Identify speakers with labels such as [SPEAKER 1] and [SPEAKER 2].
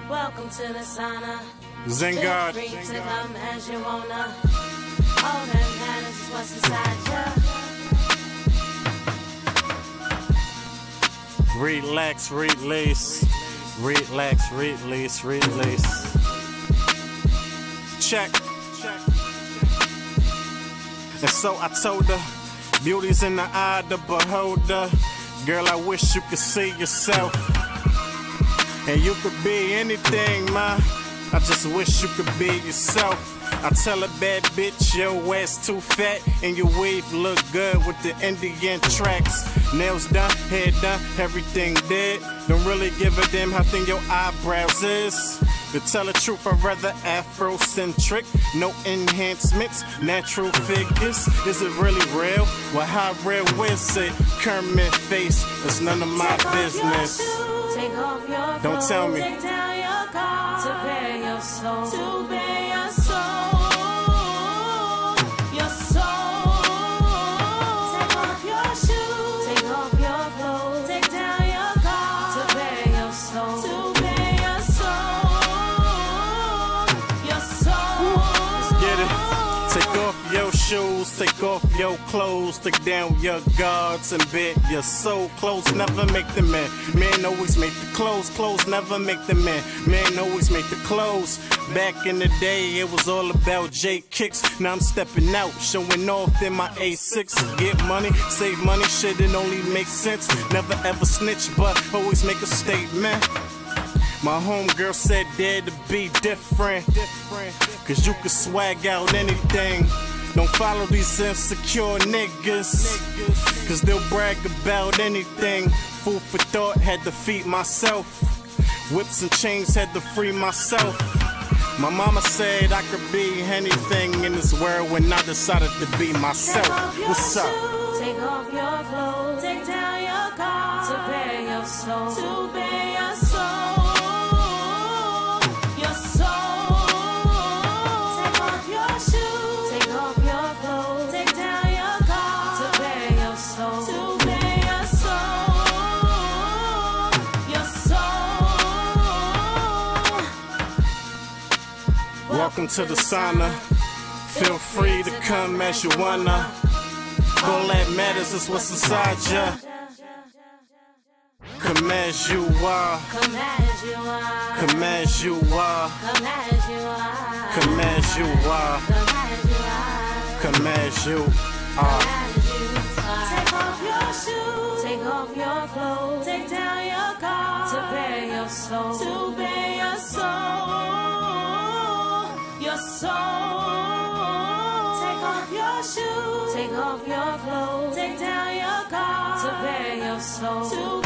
[SPEAKER 1] Welcome to the sauna.
[SPEAKER 2] Zengard.
[SPEAKER 1] Feel free to come as you wanna. All that matters is what's inside you.
[SPEAKER 2] Relax, release. Relax, release, release. Check. And so I told her, beauty's in the eye of the beholder. Girl, I wish you could see yourself. And you could be anything, ma. I just wish you could be yourself. I tell a bad bitch, your ass too fat, and your weave look good with the Indian tracks. Nails done, hair done, everything dead. Don't really give a damn how thin your eyebrows is. To tell the truth, I'd rather Afrocentric, no enhancements, natural figures. Is it really real? Well, how real is it? Kermit face, it's none of my business.
[SPEAKER 1] Take off your clothes,
[SPEAKER 2] don't tell me.
[SPEAKER 1] Take down your guard to bare your soul. To bare your soul. Your soul. Take off your shoes. Take off your clothes. Take down your guard to bare your soul. To bare your soul. Your soul.
[SPEAKER 2] Let's get it. Take off your shoes, take off your clothes, take down your guards and bare your soul. Clothes never make the man. Man always make the clothes. Clothes never make the man. Man always make the clothes. Back in the day, it was all about J kicks. Now I'm stepping out, showing off in my A6. Get money, save money, shit, it only makes sense. Never ever snitch, but always make a statement. My homegirl said dare to be different, cause you can swag out anything. Don't follow these insecure niggas, cause they'll brag about anything. Food for thought, had to feed myself. Whips and chains, had to free myself. My mama said I could be anything in this world when I decided to be myself. What's up?
[SPEAKER 1] Take off your clothes, take down your guard to bare your soul. To bare your soul. Your soul. Take off your shoes, take off your clothes, take down your guard to bare your soul. To bare your soul. Your soul.
[SPEAKER 2] Welcome to the sauna. Feel free to come as you wanna. All that matters is what's inside ya. Come as you are.
[SPEAKER 1] Come as you are.
[SPEAKER 2] Come as you are.
[SPEAKER 1] Come as you are.
[SPEAKER 2] Come as you are.
[SPEAKER 1] Come as you
[SPEAKER 2] Come as you are.
[SPEAKER 1] are. Take off your shoes. Take off your clothes. Take down your guard to bare your soul. To bare your soul. Your soul. Take off your shoes. Take off your clothes. Take down your guard to bare your soul. To